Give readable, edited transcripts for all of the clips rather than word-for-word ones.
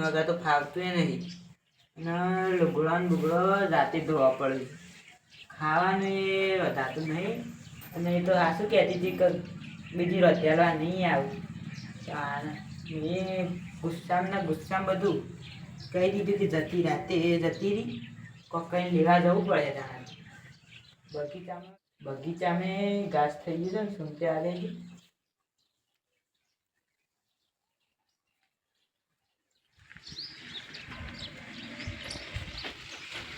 વગર તો ફાવતું નહીં. અને લુગડો ને બુગડો જાતે ધોવા પડે. ખાવાનું એ વધારતું નહીં. અને એ તો આ શું કહેતી હતી કે બીજી રતેલવા નહીં આવું. એ ગુસ્સામાં બધું કહી દીધું કે જતી રાતે જતી રહી. કોક કઈ લેવા જવું પડે તારે. બગીચામાં ઘાસ થઈ ગયું છે ને સૂંઘતે આવે છે.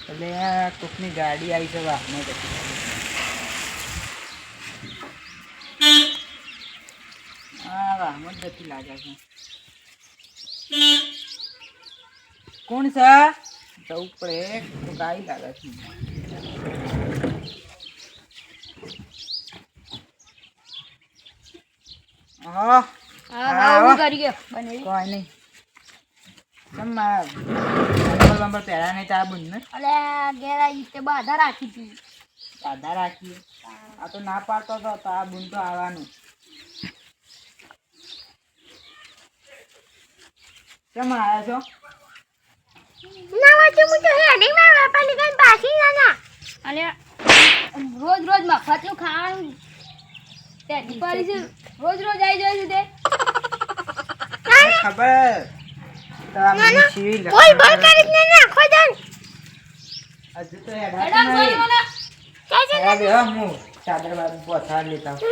એટલે આ કોકની ગાડી આવી છે વાહનો જતી. હા વાહનો જ જતી લાગે છે. કોણ છે? જવું પડે તો ગાડી લાગે છે. હા કોઈ નહીં. નંબર પહેરા નહીં તા બુન ને બાધા રાખી હતી. બાધા રાખી. આ તો ના પાડતો હતો તા બુન તો આવવાનું. કેમ આવ્યા છો? રોજ રોજ મફતનું ખાવાનું રોજ રોજ આવી જાય છે તે ખબર. ચાદર બાદ પોથા લેતા હું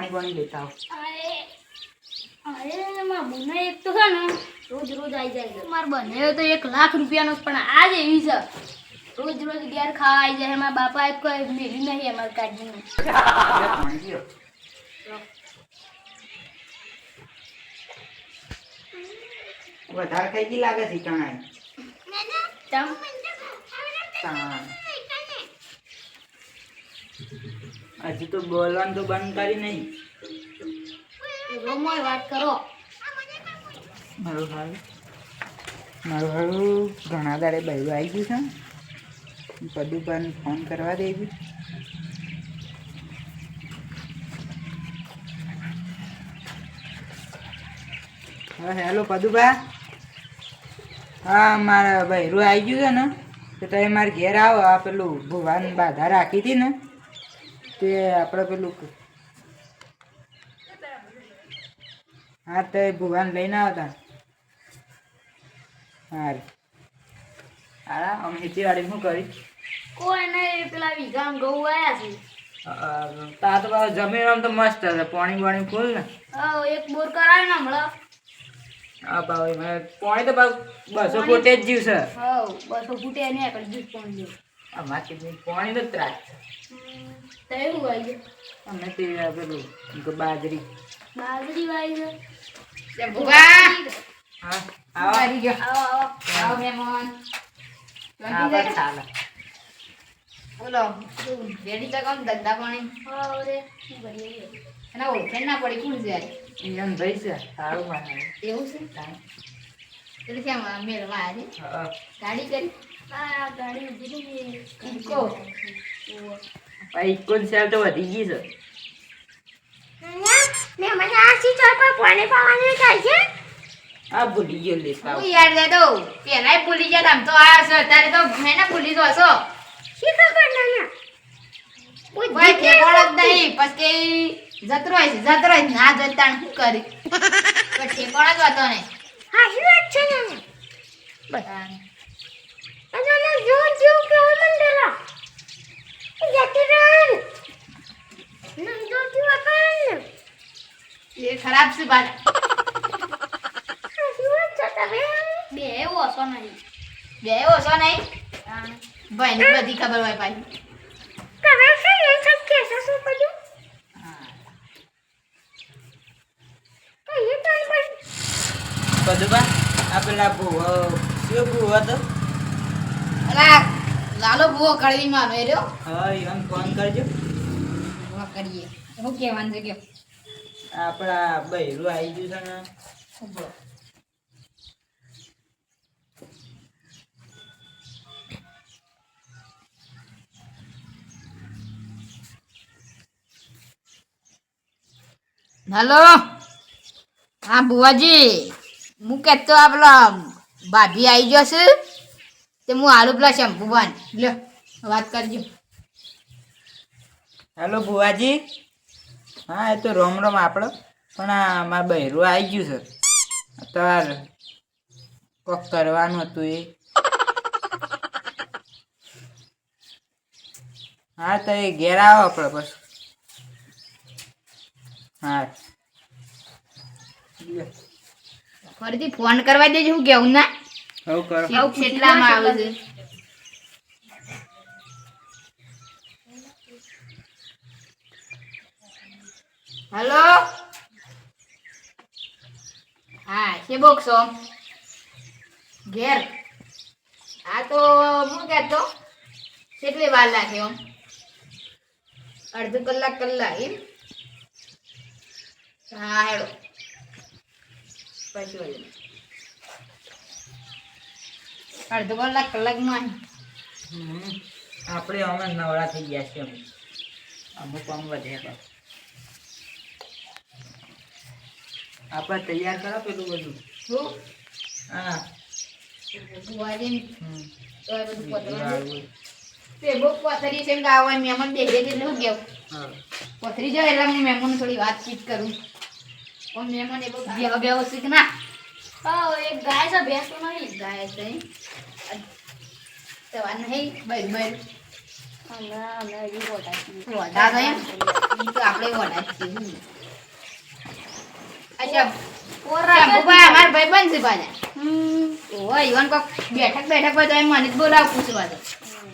પાણી લેતા એક તો છે ને રોજ રોજ આવી જાય. મારે બને તો 1 લાખ રૂપિયાનો પણ આજ એવી છે રોજ રોજ ઘેર ખાવા આવી જાય. મારા બાપા કોઈ મેલી નહીં અમારે કાઢીને. વધારે ખાઈ ગઈ લાગે છે ચણા. હજી તો બોલવાનું તો બંધ કરી નહીં. વાત કરો. મારું હારું ઘણા દાડે બહેરું આવી ગયું છે. પદુભાઈને ફોન કરવા દેવી. હા હેલો પદુભા. હા મારા બહેરું આવી ગયું છે ને તો તમે મારે ઘેર આવો. આ પેલું ભુવાન બાધા રાખી હતી ને તે આપણે પેલું હા તો ભુવાન લઈને આવતા. હારે હારા અમે ખેતીવાડી શું કરી કોઈ નહીં પેલા વીઘામાં ઘઉં આવ્યા છે. તા તો જમીન આમ તો મસ્ત હશે. પાણી ફૂલ ને. એક બોર કરાય ને હમણાં. હા ભાઈ પાણી તો 200 ફૂટે જ જીવશે. 200 ફૂટે નહીં પણ જીવ પાણી પાણી નો ત્રાસ છે. એવું વાય અમે તે પેલું બાજરી વાય છે. હા આવો મહેમાન. ચાલે. બોલો રેડી તો કોણ ધંધા પાણી એના ઓળખે ના પડી કોણ છે એમ ભાઈ છે સારું માને એવું છે એટલે ક્યાં મેળવા આજે ગાડી કરી ગાડી ઉભી ઇકો ભાઈ ઇકો સેલ તો વધી ગઈ છે. આ ભૂલી ગયો લેતા હું યાર દે દો પેલા ભૂલી ગયા આમ તો આ છે અત્યારે તો મેં ના ભૂલી દો છો કોઈ ઠેકોડ જ નહીં પછી જતરો છે ના જતા શું કરી કોઈ ઠેકોડ જ હતો ને એ ખરાબ છે બાત બે ઓછો નહીં ભાઈ ની બધી ખબર હોય ભાઈ બધું આ પેલા ભૂવો કયો ભૂવો હતો અલા લાલો બહુ કળવી મારો એ રહ્યો હા ઈવન ફોન કરજો. બહુ કરીએ શું કહેવાનું છે કયો આપણા બૈરું આવી ગયું છે ને. ઉભો. હલો હા બુવાજી હું કહેતો આ પેલા ભાભી આવી જશે તે હું આલુ પેલા શેમ્પુ બાન લ્યો વાત કરજો હેલો ભુવાજી. હા એ તો રોમ રોમ આપણો પણ આ મારા બૈરું આવી ગયું છે. તમારે કોક કરવાનું હતું એ. હા તો એ ઘેર આવો આપણે બસ. હા ફરીથી ફોન કરવા દેજો હું કેવું ના હવે કરો. કેવું કેટલામાં આવે છે હલો હા છે બોક્સો ઘેર હા તો હું કહેતો કેટલી વાર લાગે આમ અડધો કલાક એમ હા હેડો પછી વળી અડધો કલાકમાં આપણે અમે નવરા થઈ ગયા છે. અમુક આમ વધે તો આપણે તૈયાર કરો પેલું બધું. શું હા બુવાજી તો એ બધું પતવા વાળું. તે બહુ પથરી છે એમ ગાવ મહેમાન બેસે એટલે હું કેવું હા પથરી જાય એટલે હું મહેમાન થોડી વાતચીત કરું પણ મહેમાન એ બહુ બેહો બેહો શીખ ના હા એક ગાય છે ભેંસ તો નહીં ગાય છે સવાર નહીં બસ બસ અમે હજી મોટા છીએ. વડા તો એમ ઈ તો આપણે વડા જ છીએ અચ્છા શંભુભાઈ અમારા ભાઈબંધ છે પાછા ઓય ઈવન કોક બેઠક હોય તો એમ મને જ બોલાવ પૂછવા તો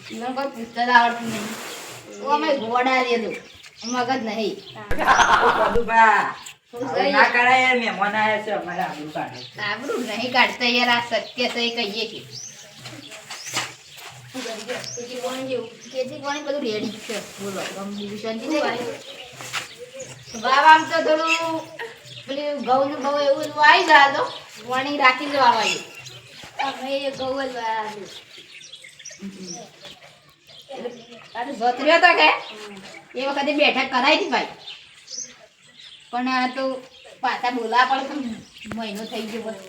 ઈવન કોઈ પૂછતા જ આવડતું નહીં તો અમે ગોડા દીધું મગજ નહીં બધું ના કરાય યાર. મહેમાન આવ્યા છે અમારે આબરૂ કાઢે. આબરૂ નહીં કાઢતા યાર આ સત્ય છે એ કહીએ કે ખેતી પાણી બધું રેડી જ છે બોલો બીજું શાંતિ છે વાવ આમ તો થોડું પેલું ઘઉં ને બહુ એવું બધું આવી જાય તો વણી રાખી જવા વાળી અમે એ ગૌ જ વાળા અરે જોતર્યો તો કે એ વખતે બેઠક કરાવી હતી ભાઈ પણ આ તો પાછા બોલા પણ મહિનો થઈ ગયો બસ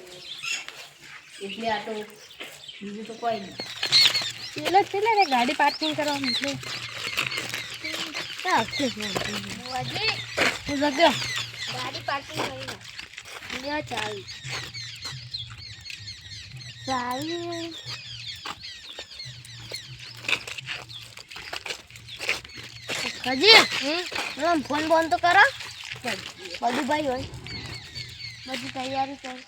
એટલે આ તો બીજું તો કોઈ નહીં એટલે ને ગાડી પાર્કિંગ કરવા મૂકે ગાડી પાર્કિંગ કરીને ચાવી હજી ફોન બોન તો કરો બધું ભાઈ હોય બધી તૈયારી કર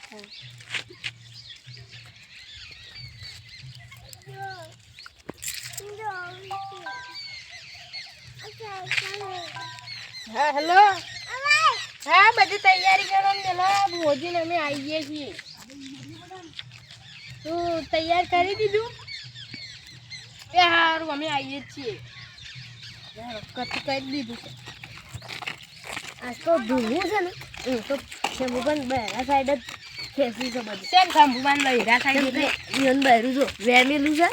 હા હેલો હા બધી તૈયારી કરો પેલા ભોજીને અમે આવીએ છીએ તું તૈયાર કરી દીધું એ સારું અમે આવીએ છીએ કથી કરી દીધું છે આજ તો ધૂવું છે ને તો શંભુબાન બહેરા સાઈડ જ ખેંચી છે બધું કેમ શંભુબાન બહેરા સાઈડ એટલે ઈવન બહેરું જો વેમેલું છે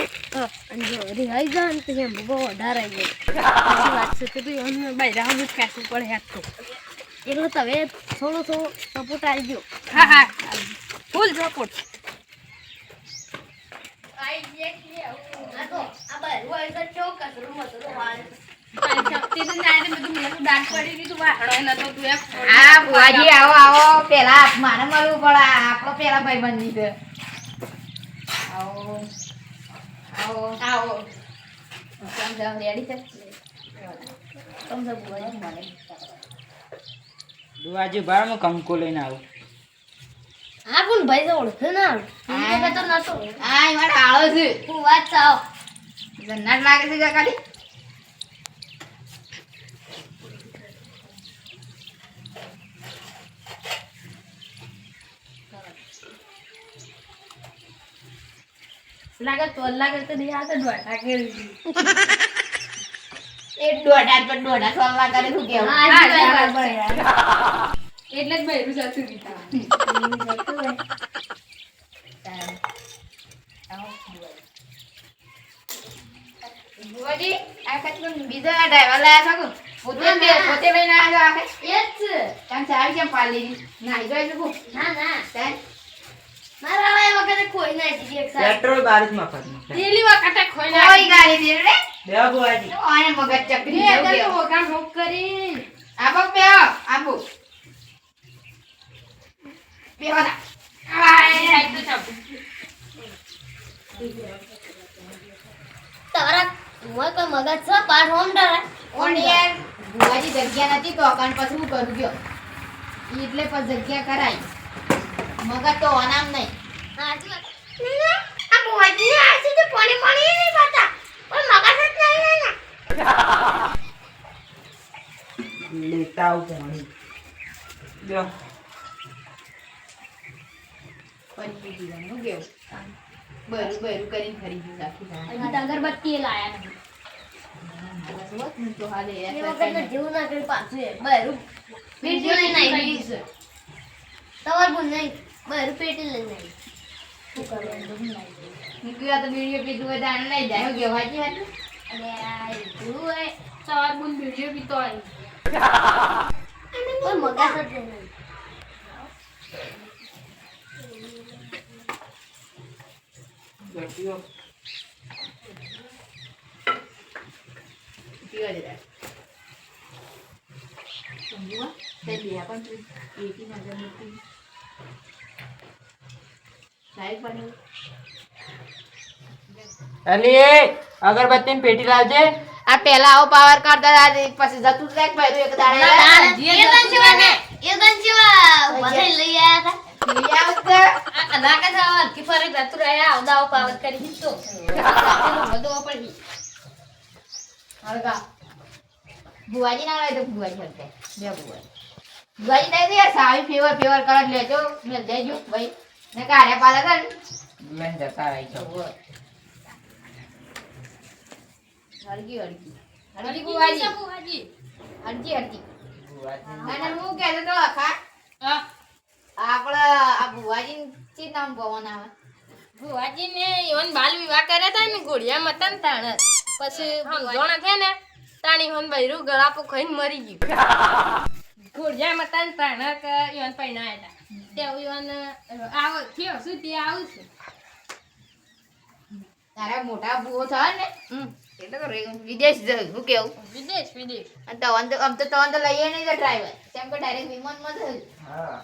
અને જો રિહાઈ જાય ને તો શંભુબા વધારે આવી જાય વાત છે તો ઈવન બહેરા હું જ ખેંચવું પડે હેત તો એટલે તમે થોડો સપોર્ટ આવી ગયો હા હા ફૂલ સપોર્ટ હા બુઆજી આવો આવો પેલા મારે મળવું પડે આપણો પેલા ભાઈબંધી છે આવો આવો આવો રેડી છે તમને બુઆજી મળે ભુવાજી બાર હું કંકુ લઈને આવું. હા પણ ભાઈ તો ઓળખે ના તો નતો હા એ મારે આળો છે હું વાત ચાવ જન્નત લાગે છે કાકાડી લાગે તો લાગે તો નહીં આવતો દોઢા કરી એ દોઢા પર દોઢા સોલ્લા કરે શું કેવું એટલે જ બૈરું જતું દીધા બુવાજી આ કચરું બીજા ડ્રાઈવર લાયા છો પોતે લઈને આવ્યા આખે કામ સારી કેમ પાલી નાઈ જાય છું તાન મારા વાય વખતે કોઈ ના દીધી એક સાહેબ પેટ્રોલ બારીશ મફત પેલી વખતે કોઈ ના કોઈ ગાડી દે રે બેહો બુઆજી આને મગજ ચકરી એ જેવું તો કેવું. હોકા હોક કરી આપો બેહો આપો બેહો ના તારા મોય કોઈ મગજ છે પાર હોમ ડરે પણ યાર બુવાજી જગ્યા નથી તો અકાન પછી હું કરું ગયો એટલે પછી જગ્યા કરાઈ મગજ તો અનામ નહીં સાચી વાત આ બુવાજી આસી તો પાણી પાણી નહીં પાતા પણ મગજ જ નહીં લેતા આવું પાણી બેહો પંચી દીવાનું કેવું બરું કરીને ફરી ગયું રાખી હજી તો અગરબત્તી એ લાયા નથી તો હાલે એ વખતે જેવું ના કરી પાછું એ બરું પેટી લઈને આવી છે તમાર બુન નહીં બરું પેટી લઈને આવી શું કરવાનું નીકળ્યા તો વિડીયો પીધું હોય તો આને લઈ જાય હું કેવું સાચી વાત અને આ એટલું હોય સવાર બુન વિડીયો પીતો આવી કોઈ મગજ જ નહીં ગટ્ટીઓ પીવા દે સમજુવા તે લિયા પણ તું એકી નજર નથી સાહેબ પણ અલી અગરબત્તીની પેટી લાવજે આ પેલા આવો પાવર કરતા હતા પછી જતું જ લાગ ભાઈ એક દાડે લઈ આવ તો બધો પડી હળગા બુવાજી ના હોય તો બુવાજી હળગે બે બુવાજી નહીં યાર સાવી ફેવર કર લેજો મેલ દેજો ભાઈ ને કાઢ્યા પાલા કર મેં જતા રહી છો હળગી બુવાજી હળગી અને હું કહેતો તો આખા આપણે આ બુવાજી ચી નામ પવન આવે ભુવાજીને ઈવન બાલ વિવાહ કર્યા હતા ને ઘોડિયા મતન તાણ પછી સમજોણા થયા ને તાણી ઈવન બૈરું ગળાપો ખાઈને મરી ગયું ઘોડિયા મતન તાણ કે ઈવન પૈણાયા હતા તે ઈવન આવ થયો શું તે આવું છે તારા મોટા બુઓ થાય ને એટલે તો વિદેશ જવું હું કેવું વિદેશ અને તવન તો આમ તો તવન તો લઈએ નહીં તો ડ્રાઈવર કેમ કે ડાયરેક્ટ વિમાનમાં જ હા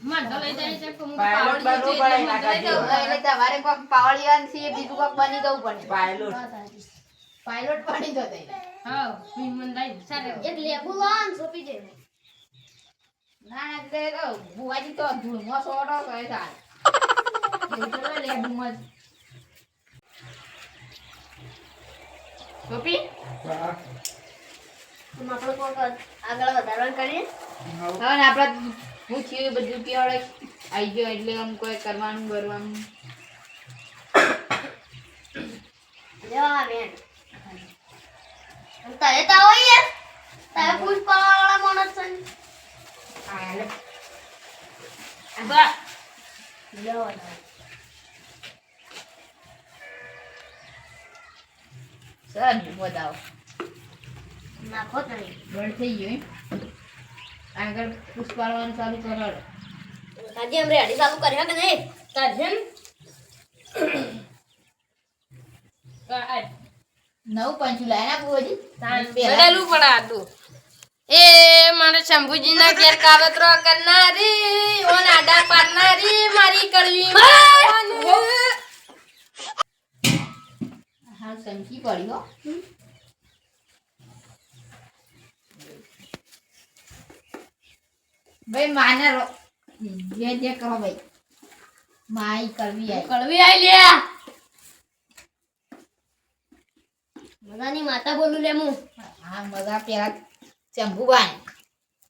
મન તો લઈ જાય છે હું પાયલોટ પાવડી બનવું છે પડે એટલે મન તો લઈ જાઉં. એટલે તમારે કોક પાવડિયાન છે બીજું કોક બની જવું પડે પાયલોટ પાયલોટ બની જતો હા વિમન લઈ ચાલે એક લેબુ લોન સોપી દે ના તે તો બુવાજી તો ધૂળમાં સોટો કરે ચાલ એવું તો લે બુમજ સોપી હા. આપણે કોક આગળ વધારવાનું કરીએ હવે ને આપણે હું થયું બધું કેવડે આવી ગયો એટલે આમ કોઈ કરવાનું બરવાનું લેવા બેન તારે તો આવો યાર તારે પુષ્પાવાળા માણસ છે ને. હાલે બા લેવા સર બતાવો નાખો તણી બળ થઈ ગયું એમ આગળ પુષ્પાળવાનું ચાલુ કરો કાજી અમે રેડી ચાલુ કર્યા કે નહીં કાજી નવ પંચું લાયા બુવાજી બદલવું પડે આટલું એ મારે શંભુજીના ઘેર કાવતરો કરનારી ઓન આડા પાડનારી મારી કડવી હા સંકી પડી હો ભાઈ માને જે કહો ભાઈ માઈ કરવી આઈ કડવી આઈ લે મજાની માતા બોલું લે હું હા મજા પેલા ચંબુબાઈ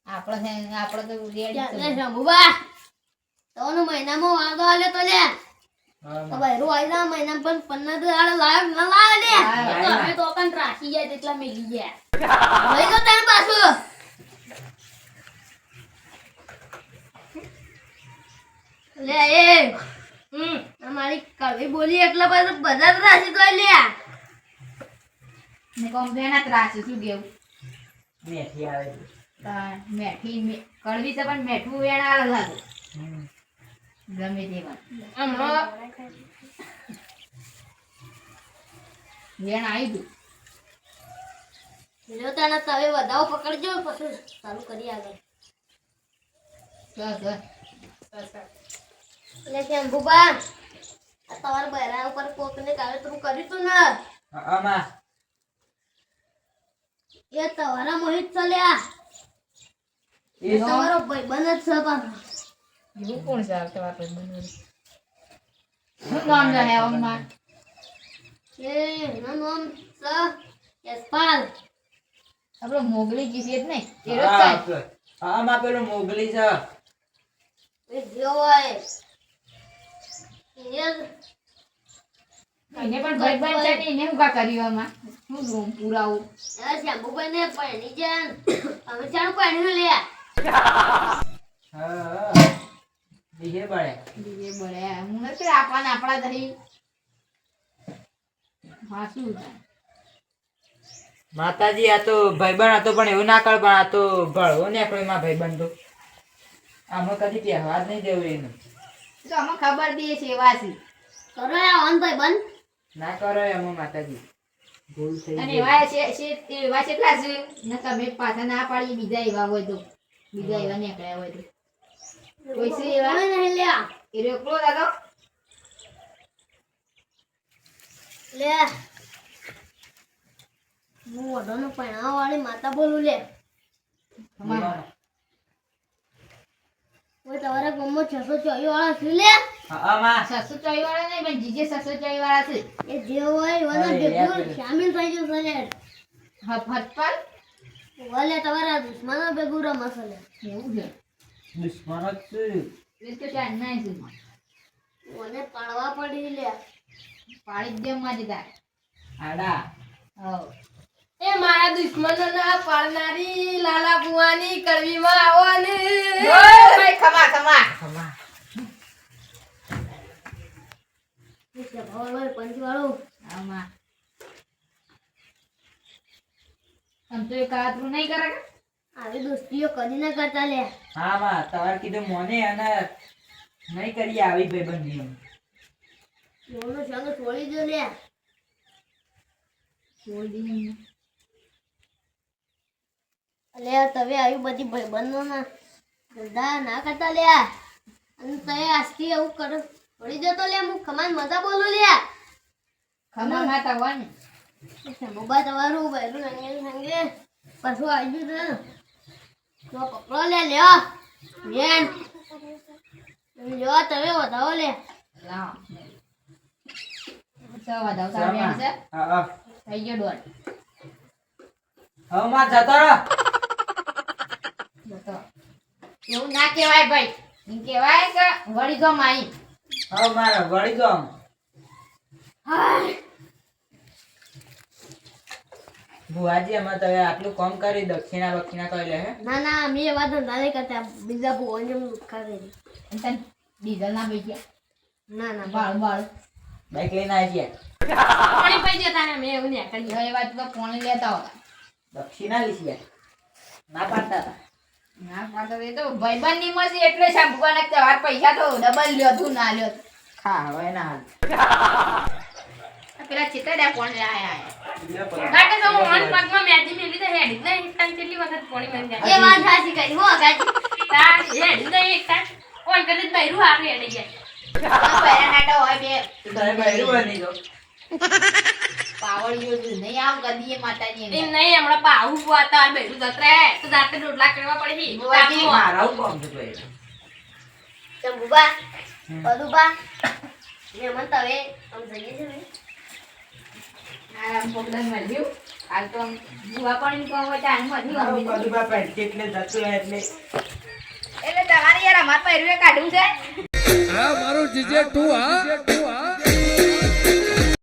આપણે તો રેડી શંભુબા તોનો મહિનામાં વાગો આલે તો લે હા, તો બૈરું આવી જા મહિના પણ 15 દાડા લાયક ન લાવે લે હા, તો અમે તો કન રાખી જાય તેટલા મેલી ગયા લઈ જો તાર પાછું લે એ અમારી કડવી બોલી એટલે બધું બધા જ રાશી તો લે ને કોમ્પ્લેન જ રાખશું શું કેવું મેથી આવે છે. કડવી છે પણ મેઠું વેણ આલે લાગે હમ. ગમે તે વાત હમણાં વેણ આવી ગયું લ્યો તાના તવે વધાવો પકડજો પછી ચાલુ કરી આગળ એટલે કેમ બુબા આ તમારા બૈરા ઉપર કોકને કાવતરું કર્યું તું ને આમાં એ તમારા મોહિત ચાલ્યા એ તો તમારો ભાઈબંધ જ છે પાછો. એવું કોણ છે આવતા વાત શું નામ છે હેવનમાં એ એનું નામ છે યશપાલ. આપણો મોગલી કી છે જ નહીં એરો જ હા, થાય આમાં પેલું મોગલી છે. એ જે હોય એ એને પણ ભાઈ છે ને એને હું કા કર્યું આમાં શું રૂમ પુરાવું શ્યામુભાઈ ને પરણી જાય અમે ચાણું પરણી લે હા, બીજે પડે. બીજે બળે હું નથી આપવાના આપણા દહીં હા શું થાય માતાજી આ તો ભાઈબંધ હતો પણ એવું ના કર પણ આ તો ભળવો ને આપણે એમાં ભાઈબંધ તો આમાં કદી પહેવા જ નહીં દેવું એનું તો અમે ખબર દઈએ છે એવા છે કરો યા ઓન ભાઈ બંધ ના કરો એમાં માતાજી ભૂલ થઈ અને ગઈ. એવા છે એવા કેટલા છે ને તમે પાછા ના પાડી બીજા એવા હોય તો બીજા એવા નીકળ્યા હોય તો કોઈ છે એવા કોઈ નહીં લ્યા એ રોકડો દાદો લે હું ઓઢોનો પૈણા વાળી માતા બોલું લે તમારા કોઈ તમારા ગામમાં 624 વાળા છે લે હા, આમાં 624 વાળા નહીં પણ જીજે 624 વાળા છે એ જે હોય એવાના હા, એ ભેગું યાદ શામિલ થઈ જવું છે લે હટપલ વાલે તમારા દુશ્મનો ભેગું રમશે લે એવું છે દુશ્મનો જ છે. એ તો ચાર ના છે મને પાડવા પડી લે પાડી જ દેમ માં દીધા આડા હવ એ મારા દુશ્મનો ના પાડનારી લાલા બુવાની કડવીમાં આવવાની ભાઈ ખમા ખમા ખમા. પંચવાળું આમાં આમ તો એક આતરું નહીં કરે કે આવી દોસ્તીઓ કદી ના કરતા લે હા માં તમારે કીધું મોને અને નહીં કરીએ આવી ભાઈબંધી એમ. મોનો સંગ છોડી દો લે છોડી દીધી અલે તમે આવી બધી ભાઈબંધો ના ધંધા ના કરતા લે અને તે આજથી એવું કરો છોડી દો તો લે હું ખમાન મજા બોલું લે ખમા માતા હોય ને મોબા તમારું બહેરું રંગેલું સંગે પાછું આવી ગયું તો પકડો લે લ્યો બેન લ્યો તમે વધાવો લે લાવ સવા દાવ સામે છે હા, હા. થઈ ગયો દોડ હવે માં જતો રહો. જતો એવું ના કહેવાય ભાઈ એમ કહેવાય કે વળી ગમ આવી હવે મારે વળી ગયો આમ. હાય ભુવાજી અમે તો હવે આટલું કામ કરી દક્ષિણા બક્ષિણા કરી લે હે. ના ના અમે એવા ધંધા નહીં કરતા બીજા ભુવન લુખા કરી અને તને ડીઝલ ના પૈ ગયા ના ના બાળ બાળ બાઈક લઈને આવી ગયા. પાણી પી જતા ને અમે એવું નહીં કરી એ વાત તો કોણ લેતા હતા દક્ષિણા લીધી ગયા. ના પાડતા હતા. ના પાડતો એ તો ભાઈબંધ ની મસી એટલે શાંભુવાના તહેવાર પૈસા તો ડબલ લ્યો તું ના લ્યો ખા હવે ના હાલ. પેલા ચિતડ્યા કોણ આયા માટે તો હું ઓન પગમાં મેજી મેલી તો હેડી નહીં એકતા કેટલી વખત પાણી મરી જાય એ વાત સાચી કરી હો ગાજી તા હેડી નહીં એકતા ઓન કરી બૈરું હારે હેડી જાય પહેલા નાટો હોય બે તમે બૈરું બની જાઓ. પાવડીઓ જ નહીં આમ ગદીએ માતાજી એમ નહીં હમણાં પાહુ પુઆતા બૈરું જતરે તો જાતે રોટલા કરવા પડે બુવાજી, મારા હું કામ છે ભાઈ. ચંબુબા પદુબા ને મન તવે આમ જઈએ છે ને આરામ પગડન મળ્યું હાલ તો બુવા પણ કોમ હોય ચાન મળ્યું મારું બધું બાપા એટલે જતું રહે એટલે એટલે તમારે યાર અમાર પહેરવે કાઢવું છે હા મારું જીજે તું હા